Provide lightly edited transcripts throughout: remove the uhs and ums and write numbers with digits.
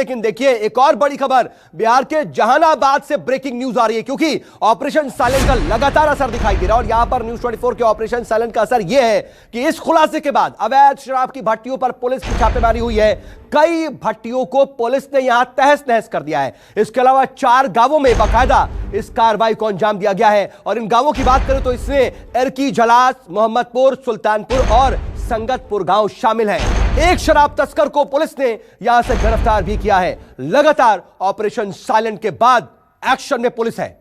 लेकिन देखिए एक और बड़ी खबर बिहार के जहानाबाद से ब्रेकिंग न्यूज आ रही है, क्योंकि ऑपरेशन साइलेंट का लगातार असर दिखाई दे रहा है। और यहां पर न्यूज़ 24 के ऑपरेशन साइलेंट का असर यह है कि इस खुलासे के बाद अवैध शराब की भट्टियों पर पुलिस की छापेमारी हुई है। कई भट्टियों को पुलिस ने यहां तहस नहस कर दिया है। इसके अलावा 4 गांवों में बाकायदा इस कार्रवाई को अंजाम दिया गया है। और इन गांवों की बात करें तो इसमें एरकी, झलास, मोहम्मदपुर, सुल्तानपुर और संगतपुर गांव शामिल हैं। एक शराब तस्कर को पुलिस ने यहां से गिरफ्तार भी किया है। लगातार ऑपरेशन साइलेंट के बाद एक्शन में पुलिस है।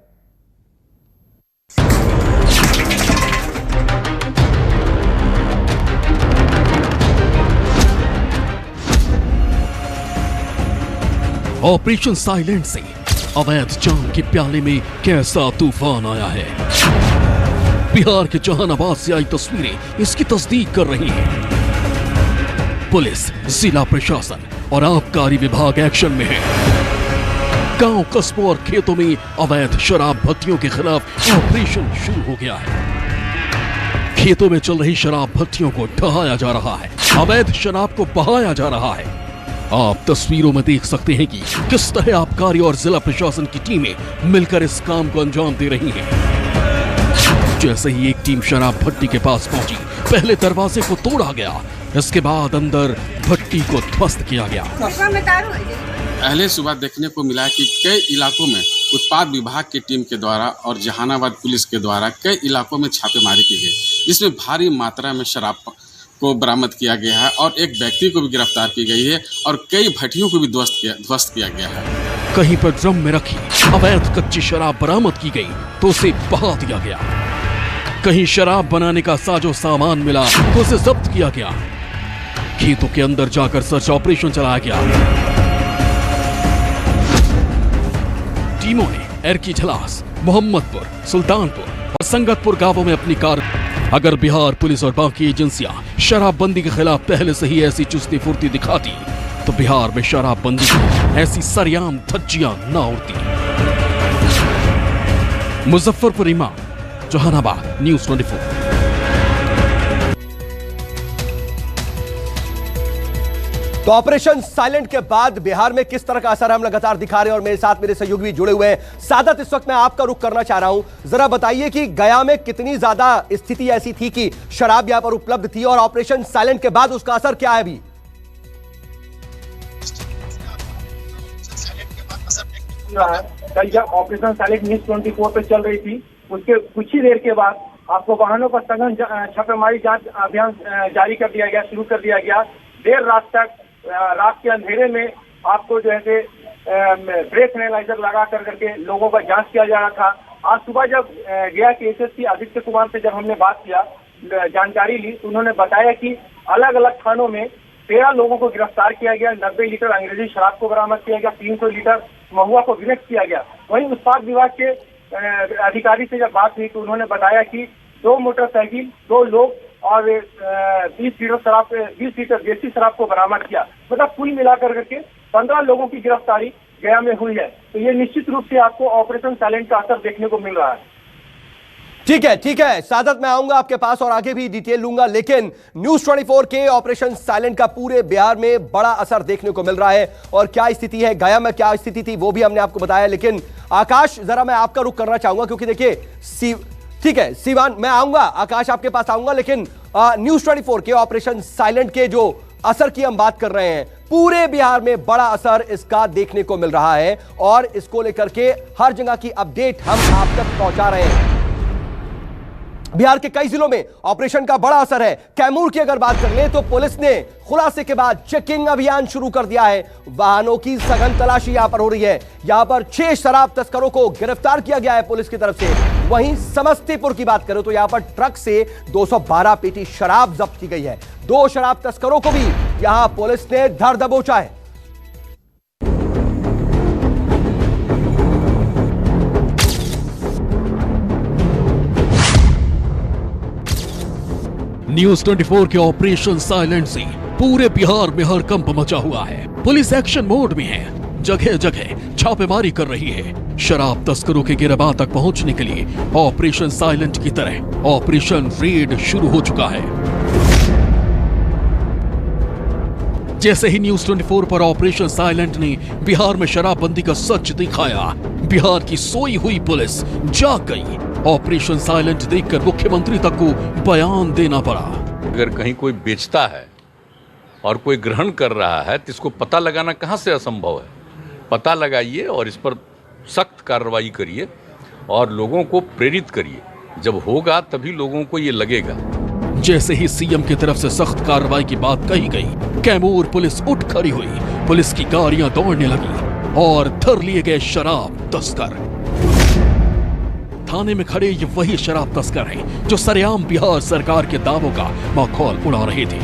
ऑपरेशन साइलेंट से अवैध जाम के प्याले में कैसा तूफान आया है। बिहार के जहानाबाद से आई तस्वीरें इसकी तस्दीक कर रही हैं। पुलिस, जिला प्रशासन और आबकारी विभाग एक्शन में है। गांव, कस्बों और खेतों में अवैध शराब भट्टियों के खिलाफ ऑपरेशन शुरू हो गया है। खेतों में चल रही शराब भट्टियों को ढहाया जा रहा है, अवैध शराब को बहाया जा रहा है। आप तस्वीरों में देख सकते हैं कि किस तरह आबकारी और जिला प्रशासन की टीमें मिलकर इस काम को अंजाम दे रही हैं। जैसे ही एक टीम शराब भट्टी के पास पहुंची, पहले दरवाजे को तोड़ा गया, इसके बाद अंदर भट्टी को ध्वस्त किया गया। पहले सुबह देखने को मिला कि कई इलाकों में उत्पाद विभाग की टीम के द्वारा और जहानाबाद पुलिस के द्वारा कई इलाकों में छापेमारी की गई, जिसमें भारी मात्रा में शराब को बरामद किया गया है और एक व्यक्ति को भी गिरफ्तार की गई है और कई भट्टियों को भी ध्वस्त किया गया है। कहीं पर ड्रम में रखी अवैध कच्ची शराब बरामद की गई तो उसे बहा दिया गया। कहीं शराब बनाने का साजो सामान मिला तो उसे जब्त किया गया। खेतों के अंदर जाकर सर्च ऑपरेशन चलाया गया। टीमों ने एरकी, झलास, मोहम्मदपुर, सुल्तानपुर और संगतपुर गांवों में अपनी कार। अगर बिहार पुलिस और बाकी एजेंसियां शराबबंदी के खिलाफ पहले से ही ऐसी चुस्ती फुर्ती दिखाती तो बिहार में शराबबंदी की ऐसी सरेआम धज्जियां ना उड़ती। मुजफ्फरपुर, इमाम, जहानाबाद, न्यूज़ 24। तो ऑपरेशन साइलेंट के बाद बिहार में किस तरह का असर हम लगातार दिखा रहे हैं और मेरे साथ मेरे सहयोगी भी जुड़े हुए हैं। सादत, इस वक्त मैं आपका रुख करना चाह रहा हूं, जरा बताइए कि गया में कितनी ज्यादा स्थिति ऐसी थी कि शराब यहां पर उपलब्ध थी और ऑपरेशन साइलेंट के बाद उसका असर क्या है अभी? कल जब ऑपरेशन साइलेंट न्यूज़ 24 पे चल रही थी, उसके कुछ ही देर के बाद आपको वाहनों पर सघन छापेमारी जांच अभियान जारी कर दिया गया, शुरू कर दिया गया। देर रात तक, रात के अंधेरे में आपको जो है ब्रेथ एनालाइजर लगा करके लोगों का जांच किया जा रहा था। आज सुबह जब गया के एसएसपी आदित्य कुमार से जब हमने बात किया, जानकारी ली, तो उन्होंने बताया कि अलग अलग थानों में 13 लोगों को गिरफ्तार किया गया, 90 लीटर अंग्रेजी शराब को बरामद किया गया, 300 लीटर महुआ को विनेक्ट किया गया। वहीं उत्पाद विभाग के अधिकारी से जब बात हुई तो उन्होंने बताया कि 2 मोटरसाइकिल, 2 लोग और 20 लीटर देसी शराब को बरामद किया। मतलब कुल मिलाकर करके 15 लोगों की गिरफ्तारी गया में हुई है। तो ये निश्चित रूप से आपको ऑपरेशन साइलेंट का असर देखने को मिल रहा है। ठीक है सादत, मैं आऊंगा आपके पास और आगे भी डिटेल लूंगा, लेकिन न्यूज़ 24 के ऑपरेशन साइलेंट का पूरे बिहार में बड़ा असर देखने को मिल रहा है। और क्या स्थिति है, गया में क्या स्थिति थी, वो भी हमने आपको बताया। लेकिन आकाश, जरा मैं आपका रुख करना चाहूंगा, क्योंकि देखिए ठीक है सिवान, मैं आऊंगा, आकाश आपके पास आऊंगा, लेकिन न्यूज़ 24 के ऑपरेशन साइलेंट के जो असर की हम बात कर रहे हैं, पूरे बिहार में बड़ा असर इसका देखने को मिल रहा है और इसको लेकर के हर जगह की अपडेट हम आप तक पहुंचा रहे हैं। बिहार के कई जिलों में ऑपरेशन का बड़ा असर है। कैमूर की अगर बात कर ले तो पुलिस ने खुलासे के बाद चेकिंग अभियान शुरू कर दिया है। वाहनों की सघन तलाशी यहां पर हो रही है। यहां पर 6 शराब तस्करों को गिरफ्तार किया गया है पुलिस की तरफ से। वहीं समस्तीपुर की बात करें तो यहां पर ट्रक से 212 पेटी शराब जब्त की गई है। 2 शराब तस्करों को भी यहां पुलिस ने धर दबोचा है। न्यूज़ 24 के ऑपरेशन साइलेंट से पूरे बिहार में हड़कंप मचा हुआ है। पुलिस एक्शन मोड में है, जगह जगह छापेमारी कर रही है। शराब तस्करों के गिरबान तक पहुंचने के लिए ऑपरेशन साइलेंट की तरह ऑपरेशन रेड शुरू हो चुका है। जैसे ही न्यूज 24 पर ऑपरेशन साइलेंट ने बिहार में शराबबंदी का सच दिखाया, बिहार की सोई हुई पुलिस जाग गई। ऑपरेशन साइलेंट देखकर मुख्यमंत्री तक को बयान देना पड़ा। अगर कहीं कोई बेचता है और कोई ग्रहण कर रहा है तो इसको पता लगाना कहां से असंभव है। पता लगाइए और इस पर सख्त कार्रवाई करिए और लोगों को प्रेरित करिए। जब होगा तभी लोगों को ये लगेगा। जैसे ही सीएम की तरफ से सख्त कार्रवाई की बात कही गई, कैमूर पुलिस उठ खड़ी हुई। पुलिस की गाड़ियां दौड़ने लगी और धर लिए गए शराब तस्कर। थाने में खड़े ये वही शराब तस्कर हैं जो सरेआम बिहार सरकार के दावों का मखौल उड़ा रहे थे।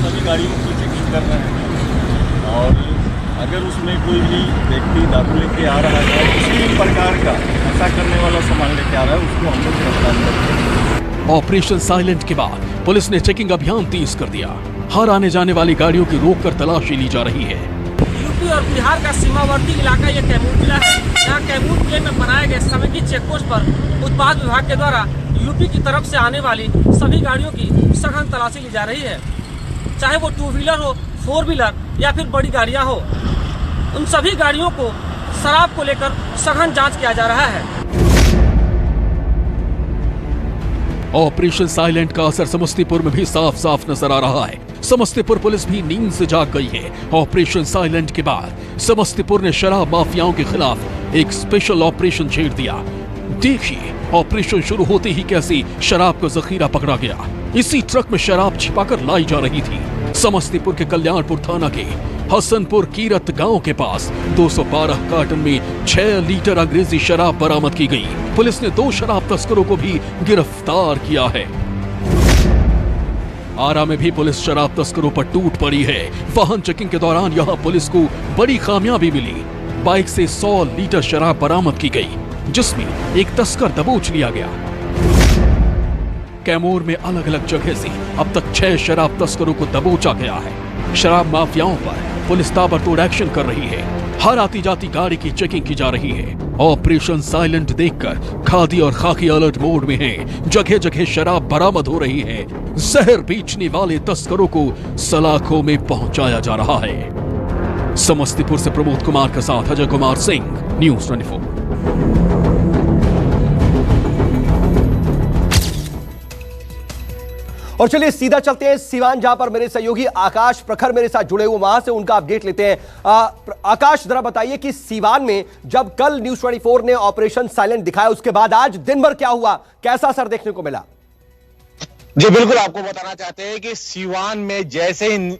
सभी गाड़ियों की चेकिंग कर रहे हैं और अगर उसमें कोई भी व्यक्ति दारू लेके आ रहा है, किसी भी प्रकार का ऐसा करने वाला सामान लेके आ रहा है, उसको हम लोग गिरफ्तार करते हैं। ऑपरेशन साइलेंट के बाद पुलिस ने चेकिंग अभियान तेज कर दिया। हर आने जाने वाली गाड़ियों की रोककर तलाशी ली जा रही है। यूपी और बिहार का सीमावर्ती इलाका यह कैमूर जिला है। यहाँ कैमूर जिले में बनाए गए समेकित चेकपोस्ट पर उत्पाद विभाग के द्वारा यूपी की तरफ से आने वाली सभी गाड़ियों की सघन तलाशी ली जा रही है। चाहे वो 2 व्हीलर हो, 4 व्हीलर या फिर बड़ी गाड़ियाँ हो, उन सभी गाड़ियों को शराब को लेकर सघन जांच किया जा रहा है। ऑपरेशन साइलेंट का असर समस्तीपुर में भी साफ साफ नजर आ रहा है। समस्तीपुर पुलिस भी नींद से जाग गई है। ऑपरेशन साइलेंट के बाद समस्तीपुर ने शराब माफियाओं के खिलाफ एक स्पेशल ऑपरेशन छेड़ दिया। देखिए ऑपरेशन शुरू होते ही कैसी शराब का जखीरा पकड़ा गया। इसी ट्रक में शराब छिपाकर लाई जा रही थी। समस्तीपुर के कल्याणपुर थाना के हसनपुर कीरत गांव के पास 212 कार्टन में 6 लीटर अंग्रेजी शराब बरामद की गई। पुलिस ने 2 शराब तस्करों को भी गिरफ्तार किया है। आरा में भी पुलिस शराब तस्करों पर टूट पड़ी है। वाहन चेकिंग के दौरान यहां पुलिस को बड़ी कामयाबी मिली। बाइक से 100 लीटर शराब बरामद की गई, जिसमें एक तस्कर दबोच लिया गया। कैमूर में अलग अलग जगह से अब तक 6 शराब तस्करों को दबोचा गया है। शराब माफियाओं पर पुलिस ताबड़तोड़ एक्शन कर रही है। हर आती जाती गाड़ी की चेकिंग की जा रही है। ऑपरेशन साइलेंट देखकर खादी और खाकी अलर्ट मोड में हैं। जगह जगह शराब बरामद हो रही है। जहर बेचने वाले तस्करों को सलाखों में पहुंचाया जा रहा है। समस्तीपुर से प्रमोद कुमार के साथ अजय कुमार सिंह, न्यूज 24। और चलिए सीधा चलते हैं सिवान, जहां पर मेरे सहयोगी आकाश प्रखर मेरे साथ जुड़े हुए, वहां से उनका अपडेट लेते हैं। आकाश, जरा बताइए कि सिवान में जब कल न्यूज 24 ने ऑपरेशन साइलेंट दिखाया, उसके बाद आज दिन भर क्या हुआ, कैसा असर देखने को मिला? जी बिल्कुल, आपको बताना चाहते हैं कि सिवान में जैसे ही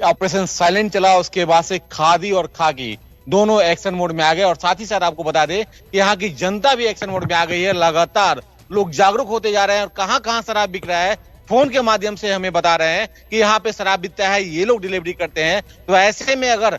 ऑपरेशन साइलेंट चला, उसके बाद से खादी और खाकी दोनों एक्शन मोड में आ गए। और साथ ही साथ आपको बता दें कि यहाँ की जनता भी एक्शन मोड में आ गई है। लगातार लोग जागरूक होते जा रहे हैं और कहां शराब बिक रहा है फोन के माध्यम से हमें बता रहे हैं कि यहाँ पे शराब बिकता है, ये लोग डिलीवरी करते हैं। तो ऐसे में अगर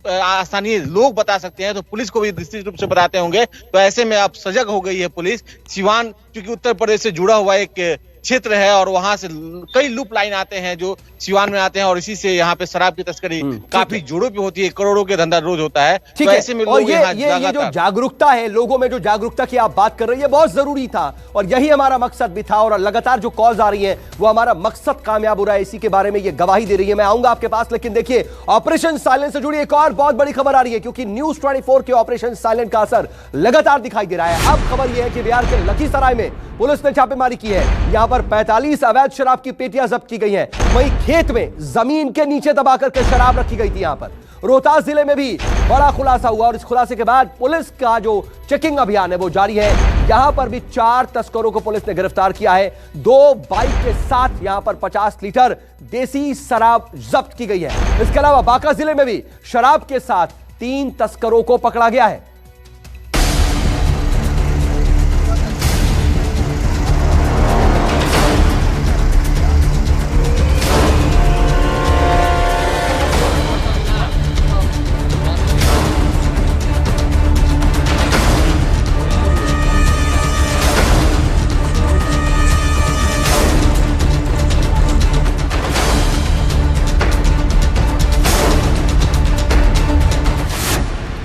स्थानीय लोग बता सकते हैं तो पुलिस को भी निश्चित रूप से बताते होंगे। तो ऐसे में अब सजग हो गई है पुलिस। सिवान क्योंकि उत्तर प्रदेश से जुड़ा हुआ एक क्षेत्र है और वहां से कई लूप लाइन आते हैं जो सिवान में आते हैं और इसी से यहाँ पे शराब की तस्करी काफी जोरों पे होती है। करोड़ों के धंधा रोज होता है। तो ऐसे में लोग ये जो जागरूकता है, लोगों में जो जागरूकता की आप बात कर रही है, बहुत जरूरी था और यही हमारा मकसद भी था। और लगातार जो कॉल्स आ रही है वो हमारा मकसद कामयाब हो रहा है, इसी के बारे में ये गवाही दे रही है। मैं आऊंगा आपके पास, लेकिन देखिए ऑपरेशन साइलेंट से जुड़ी एक और बहुत बड़ी खबर आ रही है, क्योंकि न्यूज 24 के ऑपरेशन साइलेंट का असर लगातार दिखाई दे रहा है। अब खबर यह है कि बिहार के लखीसराय में पुलिस ने छापेमारी की है। यहां पर 45 अवैध शराब की पेटियां जब्त की गई हैं। वहीं खेत में जमीन के नीचे दबा करके शराब रखी गई थी। यहां पर रोहतास जिले में भी बड़ा खुलासा हुआ और इस खुलासे के बाद पुलिस का जो चेकिंग अभियान है वो जारी है। यहां पर भी 4 तस्करों को पुलिस ने गिरफ्तार किया है। 2 बाइक के साथ यहां पर 50 लीटर देसी शराब जब्त की गई है। इसके अलावा बांका जिले में भी शराब के साथ 3 तस्करों को पकड़ा गया है।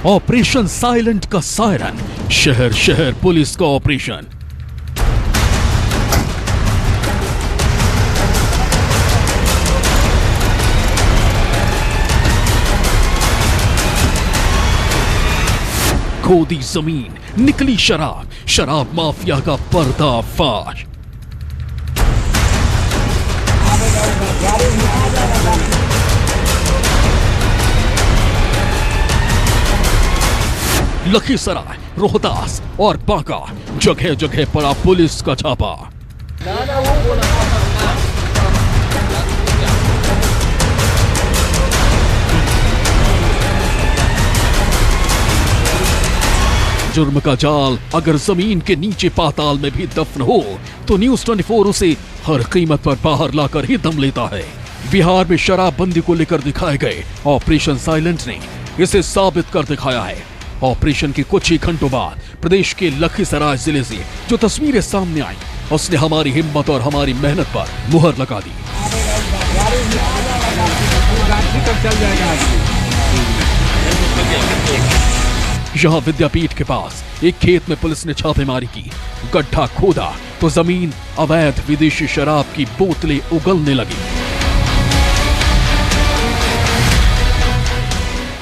ऑपरेशन साइलेंट का सायरन, शहर शहर पुलिस का ऑपरेशन। खोदी जमीन, निकली शराब, शराब माफिया का पर्दाफाश। लखीसराय, रोहतास और बांका, जगह जगह पड़ा पुलिस का छापा। जुर्म का जाल अगर जमीन के नीचे पाताल में भी दफन हो तो न्यूज 24 उसे हर कीमत पर बाहर लाकर ही दम लेता है। बिहार में शराबबंदी को लेकर दिखाए गए ऑपरेशन साइलेंट ने इसे साबित कर दिखाया है। ऑपरेशन के कुछ ही घंटों बाद प्रदेश के लखीसराय जिले से जो तस्वीरें सामने आई, उसने हमारी हिम्मत और हमारी मेहनत पर मुहर लगा दी। यहाँ विद्यापीठ के पास एक खेत में पुलिस ने छापेमारी की। गड्ढा खोदा तो जमीन अवैध विदेशी शराब की बोतलें उगलने लगी।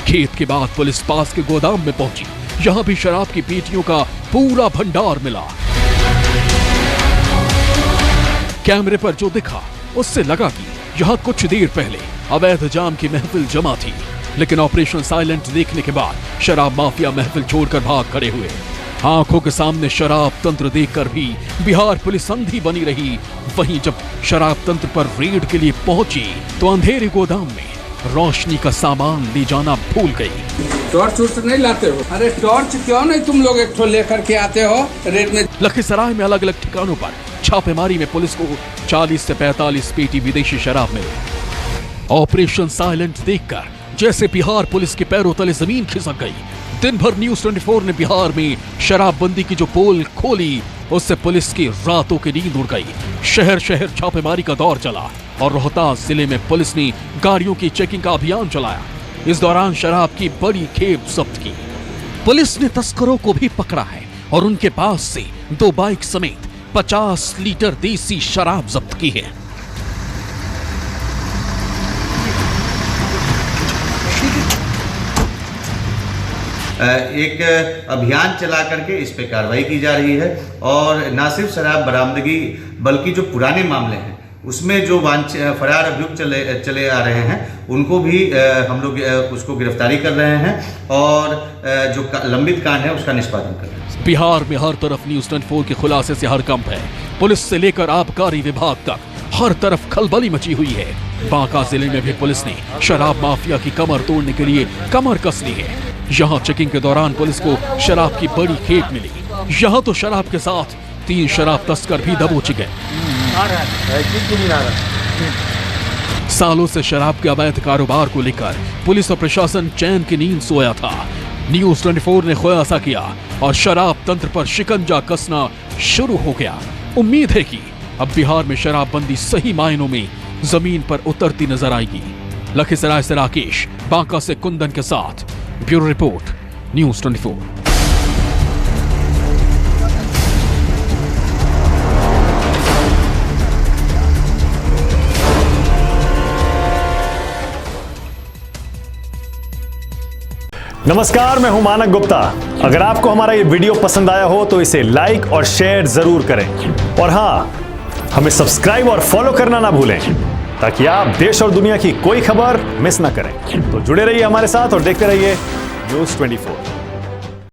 खेत के बाद पुलिस पास के गोदाम में पहुंची। यहां भी शराब की पेटियों का पूरा भंडार मिला। कैमरे पर जो दिखा उससे लगा कि यहां कुछ देर पहले अवैध जाम की महफिल जमा थी, लेकिन ऑपरेशन साइलेंट देखने के बाद शराब माफिया महफिल छोड़कर भाग खड़े हुए। आंखों के सामने शराब तंत्र देखकर भी बिहार पुलिस अंधी बनी रही। वहीं जब शराब तंत्र पर रेड के लिए पहुंची तो अंधेरे गोदाम में रोशनी का सामान ले जाना भूल गई। टॉर्च उर्च नहीं लाते हो? अरे टॉर्च क्यों नहीं तुम लोग एक ठो लेकर के आते हो रेड में? लखीसराय में अलग अलग ठिकानों पर छापेमारी में पुलिस को 40 से 45 पेटी विदेशी शराब मिली। ऑपरेशन साइलेंट देखकर जैसे बिहार पुलिस के पैरों तले जमीन खिसक गई। दिन भर न्यूज 24 ने बिहार में शराबबंदी की जो पोल खोली, उससे पुलिस की रातों की नींद उड़ गई। शहर शहर छापेमारी का दौर चला और रोहतास जिले में पुलिस ने गाड़ियों की चेकिंग का अभियान चलाया। इस दौरान शराब की बड़ी खेप जब्त की। पुलिस ने तस्करों को भी पकड़ा है और उनके पास से 2 बाइक समेत 50 लीटर देसी शराब जब्त की है। एक अभियान चला करके इस पे कार्रवाई की जा रही है और न सिर्फ शराब बरामदगी बल्कि जो पुराने मामले हैं उसमें जो फरार अभियुक्त चले आ रहे हैं उनको भी हम लोग उसको गिरफ्तारी कर रहे हैं और जो लंबित कांड है उसका निष्पादन कर रहे हैं। बिहार में हर तरफ न्यूज 24 के खुलासे से हड़कंप है। पुलिस से लेकर आबकारी विभाग तक हर तरफ खलबली मची हुई है। बांका जिले में भी पुलिस ने शराब माफिया की कमर तोड़ने के लिए कमर कस ली है। यहाँ चेकिंग के दौरान पुलिस को शराब की बड़ी खेप मिली। यहाँ तो शराब के साथ 3 शराब तस्कर भी दबोचे गए। सालों से शराब के अवैध कारोबार को लेकर पुलिस और प्रशासन चैन की नींद सोया था। न्यूज 24 ने खुलासा किया और शराब तंत्र पर शिकंजा कसना शुरू हो गया। उम्मीद है कि अब बिहार में शराबबंदी सही मायनों में जमीन पर उतरती नजर आएगी। लखीसराय से राकेश, बांका से कुंदन के साथ ब्यूरो रिपोर्ट, न्यूज 24। नमस्कार, मैं हूं मानक गुप्ता। अगर आपको हमारा ये वीडियो पसंद आया हो तो इसे लाइक और शेयर जरूर करें और हाँ, हमें सब्सक्राइब और फॉलो करना ना भूलें ताकि आप देश और दुनिया की कोई खबर मिस ना करें। तो जुड़े रहिए हमारे साथ और देखते रहिए न्यूज 24।